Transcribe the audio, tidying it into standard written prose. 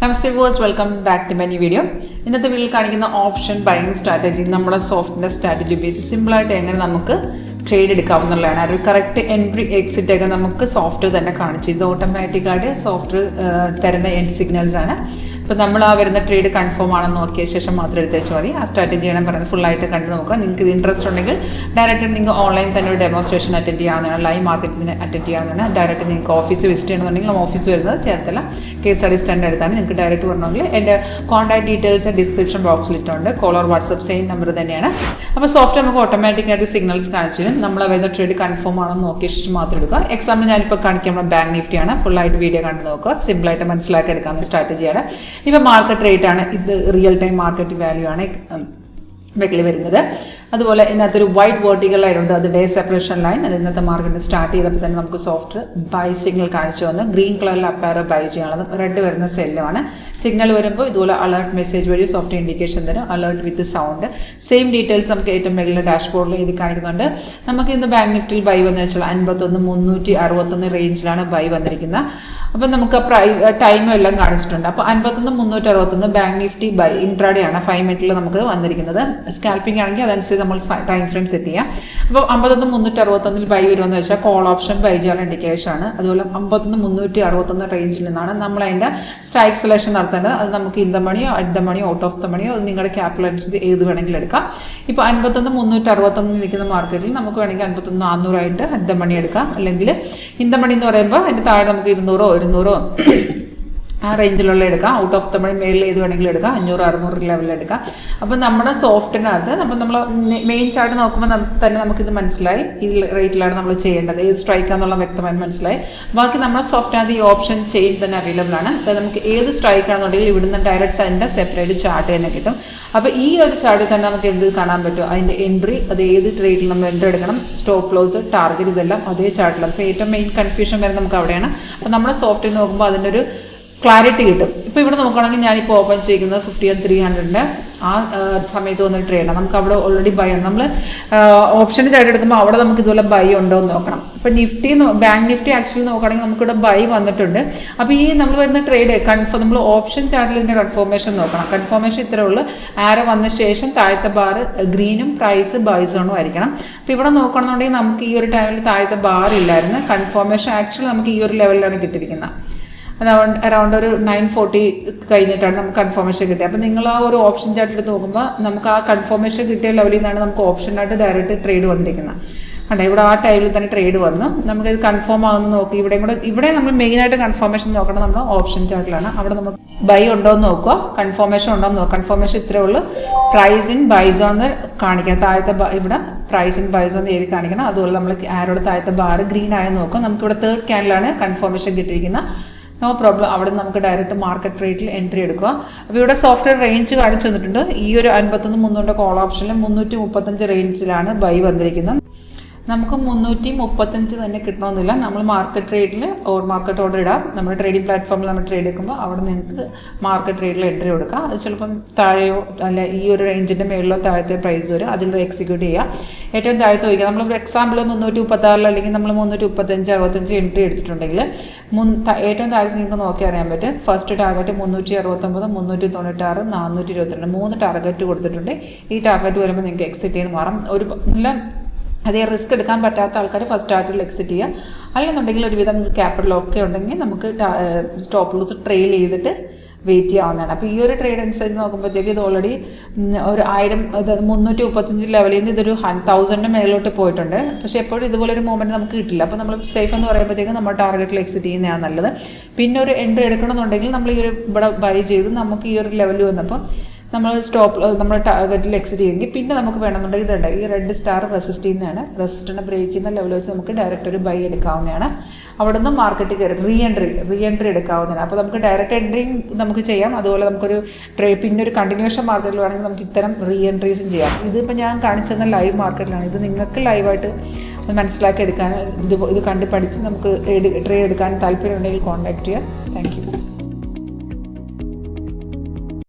Namaste viewers, welcome back to my new video. ഇന്നത്തെ വീഡിയോയിൽ കാണിക്കുന്ന ഓപ്ഷൻ ബൈയിങ് സ്ട്രാറ്റജി നമ്മുടെ സോഫ്റ്റ്വെയർ സ്ട്രാറ്റജി ഉപയോഗിച്ച് സിമ്പിളായിട്ട് എങ്ങനെ നമുക്ക് ട്രേഡ് എടുക്കാവുന്നതാണ്. ഒരു കറക്റ്റ് എൻട്രി എക്സിറ്റ് ഒക്കെ നമുക്ക് സോഫ്റ്റ്വെയർ തന്നെ കാണിച്ചു. ഇത് ഓട്ടോമാറ്റിക്കായിട്ട് സോഫ്റ്റ്വെയർ തരുന്ന എൻഡ് സിഗ്നൽസ് ആണ്. അപ്പോൾ നമ്മൾ ആ വരുന്ന ട്രേഡ് കൺഫേം ആണെന്ന് നോക്കിയ ശേഷം മാത്രം എടുത്തേച്ചാൽ മതി. ആ സ്ട്രാറ്റജിയാണ് പറയുന്നത്, ഫുള്ളായിട്ട് കണ്ടു നോക്കുക. നിങ്ങൾക്ക് ഇത് ഇൻട്രസ്റ്റ് ഉണ്ടെങ്കിൽ ഡയറക്റ്റ് നിങ്ങൾക്ക് ഓൺലൈൻ തന്നെ ഒരു ഡെമോൺസ്ട്രേഷൻ അറ്റൻഡ് ചെയ്യാവുന്നതാണ്, ലൈവ് മാർക്കറ്റിന് അറ്റൻഡ് ചെയ്യാവുന്നതാണ്. ഡയറക്റ്റ് നിങ്ങൾക്ക് ഓഫീസ് വിസിറ്റ് ചെയ്യണമെന്നുണ്ടെങ്കിൽ ഓഫീസ് വരുന്നത് ചേർത്തല 𝐾𝐸 സ്റ്റാൻഡ് അടുത്താണ്. നിങ്ങൾക്ക് ഡയറക്റ്റ് വരണമെങ്കിൽ എൻ്റെ കോൺടാക്ട് ഡീറ്റെയിൽസ് ഡിസ്ക്രിപ്ഷൻ ബോക്സിൽ ഇട്ടുണ്ട്. Call or WhatsApp same number തന്നെയാണ്. അപ്പോൾ സോഫ്റ്റ്വെയർ നമുക്ക് ഓട്ടോമാറ്റിക്കായിട്ട് സിഗ്നൽസ് കാണിച്ചു തരും. നമ്മൾ വരുന്ന ട്രേഡ് കൺഫേം ആണെന്ന് നോക്കിയ ശേഷം മാത്രം എടുക്കുക. എക്സാമ്പിൾ ഞാനിപ്പോൾ കാണിക്കാൻ നമ്മുടെ ബാങ്ക് നിഫ്റ്റിയാണ്. ഫുള്ളായിട്ട് വീഡിയോ കണ്ടു നോക്കുക. സിമ്പിളായിട്ട് മനസ്സിലാക്കി എടുക്കാവുന്ന സ്ട്രാറ്റജിയാണ്. ഇപ്പോൾ മാർക്കറ്റ് റേറ്റ് ആണ്, ഇത് റിയൽ ടൈം മാർക്കറ്റ് വാല്യൂ ആണ് വെക്കിൽ വരുന്നത്. അതുപോലെ ഇതിനകത്തൊരു വൈറ്റ് വേർട്ടിക്കൽ ലൈൻ ഉണ്ട്, അത് ഡേ സെപ്പറേഷൻ ലൈൻ. അത് ഇന്നത്തെ മാർക്കറ്റ് സ്റ്റാർട്ട് ചെയ്തപ്പോൾ തന്നെ നമുക്ക് സോഫ്റ്റ് ബൈ സിഗ്നൽ കാണിച്ചു വന്നു. ഗ്രീൻ കളറിൽ അപ്പാരോ ബൈ ചെയ്യാനുള്ളത്, റെഡ് വരുന്ന സെല്ലുമാണ്. സിഗ്നൽ വരുമ്പോൾ ഇതുപോലെ അലേർട്ട് മെസ്സേജ് വഴി സോഫ്റ്റ് ഇൻഡിക്കേഷൻ തരും, അലേർട്ട് വിത്ത് സൗണ്ട്. സെയിം ഡീറ്റെയിൽസ് നമുക്ക് ഏറ്റവും മേളിലെ ഡാഷ്ബോർഡിൽ ഇത് കാണിക്കുന്നുണ്ട്. നമുക്ക് ഇന്ന് ബാങ്ക് നിഫ്റ്റിയിൽ ബൈ വന്നു വെച്ചാൽ 51,361 റേഞ്ചിലാണ് ബൈ വന്നിരിക്കുന്നത്. അപ്പം നമുക്ക് പ്രൈസ് ടൈമും എല്ലാം കാണിച്ചിട്ടുണ്ട്. അപ്പോൾ 51,361 ബാങ്ക് നിഫ്റ്റി ബൈ ഇൻട്രാഡേ ആണ്, 5 മിനിറ്റിൽ നമുക്ക് വന്നിരിക്കുന്നത്. സ്കാൽപ്പിംഗ് ആണെങ്കിൽ അതനുസരിച്ച് നമ്മൾ ടൈം ഫ്രെയിം സെറ്റ് ചെയ്യാം. അപ്പോൾ 51,361 ബൈ വരുമെന്ന് വെച്ചാൽ കോൾ ഓപ്ഷൻ ബൈ ചെയ്യാൻ ഇൻഡിക്കേഷൻ ആണ്. അതുപോലെ 51,361 റേഞ്ചിൽ നിന്നാണ് നമ്മൾ അതിൻ്റെ സ്ട്രൈക്ക് സെലക്ഷൻ നടത്തേണ്ടത്. അത് നമുക്ക് ഇൻ ദ മണിയോ അറ്റ് ദ മണിയോ ഔട്ട് ഓഫ് ദ മണിയോ അത് നിങ്ങളുടെ ക്യാപിറ്റൽ അനുസരിച്ച് ഏത് വേണമെങ്കിലും എടുക്കാം. ഇപ്പോൾ 51,361 നിൽക്കുന്ന മാർക്കറ്റിൽ നമുക്ക് വേണമെങ്കിൽ 51,400 ആയിട്ട് അറ്റ് ദ മണി എടുക്കാം. അല്ലെങ്കിൽ ഇൻ ദ മണി എന്ന് പറയുമ്പോൾ അതിൻ്റെ താഴെ നമുക്ക് 200 200 ആ റേഞ്ചിലുള്ള എടുക്കാം. ഔട്ട് ഓഫ് ദ മണി മേളിൽ ഏത് വേണമെങ്കിലും എടുക്കാം. 500 600 ലെവലിൽ എടുക്കാം. അപ്പം നമ്മുടെ സോഫ്റ്റിനകത്ത് അപ്പം നമ്മൾ മെയിൻ ചാർട്ട് നോക്കുമ്പോൾ തന്നെ നമുക്കിത് മനസ്സിലായി, ഈ റേറ്റിലാണ് നമ്മൾ ചെയ്യേണ്ടത്, ഏത് സ്ട്രൈക്കാന്നുള്ള വ്യക്തമായി മനസ്സിലായി. ബാക്കി നമ്മുടെ സോഫ്റ്റിനകത്ത് ഈ ഓപ്ഷൻ ചെയിൻ തന്നെ അവൈലബിൾ ആണ്. അപ്പോൾ നമുക്ക് ഏത് സ്ട്രൈക്കാണെന്നുണ്ടെങ്കിൽ ഇവിടുന്ന് ഡയറക്റ്റ് അതിൻ്റെ സെപ്പറേറ്റ് ചാർട്ട് തന്നെ കിട്ടും. അപ്പോൾ ഈ ഒരു ചാർട്ടിൽ തന്നെ നമുക്ക് എന്ത് കാണാൻ പറ്റും, അതിൻ്റെ എൻട്രി, അത് ഏത് ട്രേഡിൽ നമ്മൾ എൻട്രി എടുക്കണം, സ്റ്റോപ്പ് ലോസ്, ടാർഗറ്റ്, ഇതെല്ലാം അതേ ചാർട്ടിലാണ്. അപ്പോൾ ഏറ്റവും മെയിൻ കൺഫ്യൂഷൻ വരുന്നത് നമുക്ക് അവിടെയാണ്. അപ്പോൾ നമ്മുടെ സോഫ്റ്റ്വെയർ നോക്കുമ്പോൾ അതിനൊരു ക്ലാരിറ്റി കിട്ടും. ഇപ്പോൾ ഇവിടെ നോക്കുകയാണെങ്കിൽ ഞാനിപ്പോൾ ഓപ്പൺ ചെയ്യുന്നത് 50,300 ആ സമയത്ത് വന്നൊരു ട്രേഡാണ്. നമുക്ക് അവിടെ ഓൾറെഡി ബൈ ആണ്. നമ്മൾ ഓപ്ഷൻ്റെ ചാർട്ട് എടുക്കുമ്പോൾ അവിടെ നമുക്ക് ഇതുപോലെ ബൈ ഉണ്ടോ എന്ന് നോക്കണം. ഇപ്പോൾ നിഫ്റ്റി ബാങ്ക് നിഫ്റ്റി ആക്ച്വലി നോക്കുകയാണെങ്കിൽ നമുക്കിവിടെ ബൈ വന്നിട്ടുണ്ട്. അപ്പോൾ ഈ നമ്മൾ വരുന്ന ട്രേഡ് നമ്മൾ ഓപ്ഷൻ ചാർട്ടിൽ ഇതിൻ്റെ കൺഫർമേഷൻ നോക്കണം. കൺഫർമേഷൻ ഇത്രേ ഉള്ളൂ. ആരോ വന്ന ശേഷം താഴത്തെ ബാർ ഗ്രീനും പ്രൈസ് ബൈ സോണും ആയിരിക്കണം. അപ്പോൾ ഇവിടെ നോക്കണമെന്നുണ്ടെങ്കിൽ നമുക്ക് ഈ ഒരു ടൈമിൽ താഴത്തെ ബാർ ഇല്ലായിരുന്നു. കൺഫർമേഷൻ ആക്ച്വലി നമുക്ക് ഈ ഒരു ലെവലിലാണ് കിട്ടിയിരിക്കുന്നത്. അറൗണ്ട് ഒരു 9:40 കഴിഞ്ഞിട്ടാണ് നമുക്ക് കൺഫർമേഷൻ കിട്ടിയത്. അപ്പോൾ നിങ്ങൾ ആ ഒരു ഓപ്ഷൻ ചാർട്ട് എടുത്ത് നോക്കുമ്പോൾ നമുക്ക് ആ കൺഫർമേഷൻ കിട്ടിയ ലെവലിൽ നിന്നാണ് നമുക്ക് ഓപ്ഷനായിട്ട് ഡയറക്റ്റ് ട്രേഡ് വന്നിരിക്കുന്നത്. അതെ, ഇവിടെ ആ ടൈമിൽ തന്നെ ട്രേഡ് വന്നു. നമുക്കിത് കൺഫേം ആകുന്ന നോക്കി. ഇവിടെ നമ്മൾ മെയിനായിട്ട് കൺഫർമേഷൻ നോക്കണം നമ്മൾ ഓപ്ഷൻ ചാർട്ടിലാണ്. അവിടെ നമുക്ക് ബൈ ഉണ്ടോ എന്ന് നോക്കുക, കൺഫർമേഷൻ ഉണ്ടോ എന്ന് നോക്കുക. കൺഫർമേഷൻ ഇത്രേ ഉള്ളൂ. പ്രൈസ് ഇൻ ബൈ സോൺ എന്ന് കാണിക്കണം. താഴത്തെ ഇവിടെ പ്രൈസ് ഇൻ ബൈ സോൺ എന്ന് എഴുതി കാണിക്കണം. അതുപോലെ നമ്മൾ ആരോടെ താഴത്തെ ബാർ ഗ്രീൻ ആയി നോക്കുക. നമുക്കിവിടെ 3rd ക്യാൻഡിലാണ് കൺഫർമേഷൻ കിട്ടിയിരിക്കുന്നത്. No problem. അവിടെ നമുക്ക് ഡയറക്റ്റ് മാർക്കറ്റ് റേറ്റിൽ എൻട്രി എടുക്കുക. അപ്പോൾ ഇവിടെ സോഫ്റ്റ്വെയർ റേഞ്ച് കാണിച്ചു തന്നിട്ടുണ്ട്. ഈ ഒരു 51,300 കോൾ ഓപ്ഷനിൽ 335 റേഞ്ചിലാണ് ബൈ വന്നിരിക്കുന്നത്. നമുക്ക് 335 തന്നെ കിട്ടണമെന്നില്ല. നമ്മൾ മാർക്കറ്റ് റേറ്റിൽ മാർക്കറ്റ് ഓർഡർ ഇടാം. നമ്മുടെ ട്രേഡിംഗ് പ്ലാറ്റ്ഫോമിൽ നമ്മൾ ട്രേഡ് എടുക്കുമ്പോൾ അവിടെ നിങ്ങൾക്ക് മാർക്കറ്റ് റേറ്റിൽ എൻട്രി കൊടുക്കാം. അത് ചിലപ്പം താഴെയോ അല്ല ഈ ഒരു റേഞ്ചിൻ്റെ മേളിലോ താഴത്തെ പ്രൈസ് വരും, അതിൽ എക്സിക്യൂട്ട് ചെയ്യാം. ഏറ്റവും താഴത്ത് വയ്ക്കുക. നമ്മൾ ഫോർ എക്സാമ്പിൾ 336 അല്ലെങ്കിൽ നമ്മൾ 335 65 എൻട്രി എടുത്തിട്ടുണ്ടെങ്കിൽ ഏറ്റവും താഴത്ത് നിങ്ങൾക്ക് നോക്കി അറിയാൻ പറ്റും. ഫസ്റ്റ് ടാർഗറ്റ് 369 396 422 3 ടാർഗറ്റ് കൊടുത്തിട്ടുണ്ട്. ഈ ടാർഗറ്റ് വരുമ്പോൾ നിങ്ങൾക്ക് എക്സിറ്റ് ചെയ്ത് മാറാം. ഒരു നല്ല അതേ റിസ്ക് എടുക്കാൻ പറ്റാത്ത ആൾക്കാർ ഫസ്റ്റ് ടാർഗറ്റിൽ എക്സിറ്റ് ചെയ്യുക. അല്ലെന്നുണ്ടെങ്കിൽ ഒരുവിധം ക്യാപിറ്റൽ ഒക്കെ ഉണ്ടെങ്കിൽ നമുക്ക് സ്റ്റോപ്പ് ലോസ് ട്രെയിൽ ചെയ്തിട്ട് വെയിറ്റ് ചെയ്യാവുന്നതാണ്. അപ്പോൾ ഈ ഒരു ട്രേഡ് അനുസരിച്ച് നോക്കുമ്പോഴത്തേക്ക് ഇത് ഓൾറെഡി ഒരു 335 ലെവലിൽ നിന്ന് ഇതൊരു 1000 മേലോട്ട് പോയിട്ടുണ്ട്. പക്ഷേ എപ്പോഴും ഇതുപോലൊരു മൂവ്മെൻറ്റ് നമുക്ക് കിട്ടില്ല. അപ്പോൾ നമ്മൾ സേഫ് എന്ന് പറയുമ്പോഴത്തേക്ക് നമ്മൾ ടാർഗറ്റിൽ എക്സിറ്റ് ചെയ്യുന്നതാണ് നല്ലത്. പിന്നെ ഒരു എൻട്രി എടുക്കണമെന്നുണ്ടെങ്കിൽ നമ്മൾ ഈ ഒരു ഇവിടെ ബൈ ചെയ്ത് നമുക്ക് ഈ ഒരു ലെവലിൽ വന്നപ്പോൾ നമ്മൾ നമ്മൾ ടാർഗറ്റിൽ എക്സിറ്റ് ചെയ്യുമെങ്കിൽ പിന്നെ നമുക്ക് വേണമെന്നുണ്ടെങ്കിൽ ഇതുണ്ട്, ഈ റെഡ് സ്റ്റാർ റെസിസ്റ്റ് ചെയ്യുന്നതാണ്. റെസിസ്റ്റിനെ ബ്രേക്ക് ചെയ്യുന്ന ലെവൽ വെച്ച് നമുക്ക് ഡയറക്റ്റ് ഒരു ബൈ എടുക്കാവുന്നതാണ്. അവിടെ നിന്ന് മാർക്കറ്റിൽ കയറി റീ എൻട്രി എടുക്കാവുന്നതാണ്. അപ്പോൾ നമുക്ക് ഡയറക്റ്റ് എൻട്രിയും നമുക്ക് ചെയ്യാം. അതുപോലെ നമുക്കൊരു പിന്നെ ഒരു കണ്ടിന്യൂഷൻ മാർക്കറ്റിൽ വേണമെങ്കിൽ നമുക്ക് ഇത്തരം റീ എൻട്രീസും ചെയ്യാം. ഇതിപ്പോൾ ഞാൻ കാണിച്ചെന്ന ലൈവ് മാർക്കറ്റിലാണ്. ഇത് നിങ്ങൾക്ക് ലൈവായിട്ട് മനസ്സിലാക്കി എടുക്കാൻ ഇത് കണ്ട് പഠിച്ച് നമുക്ക് ട്രേഡ് എടുക്കാൻ താല്പര്യമുണ്ടെങ്കിൽ കോൺടാക്ട് ചെയ്യാം. Thank you.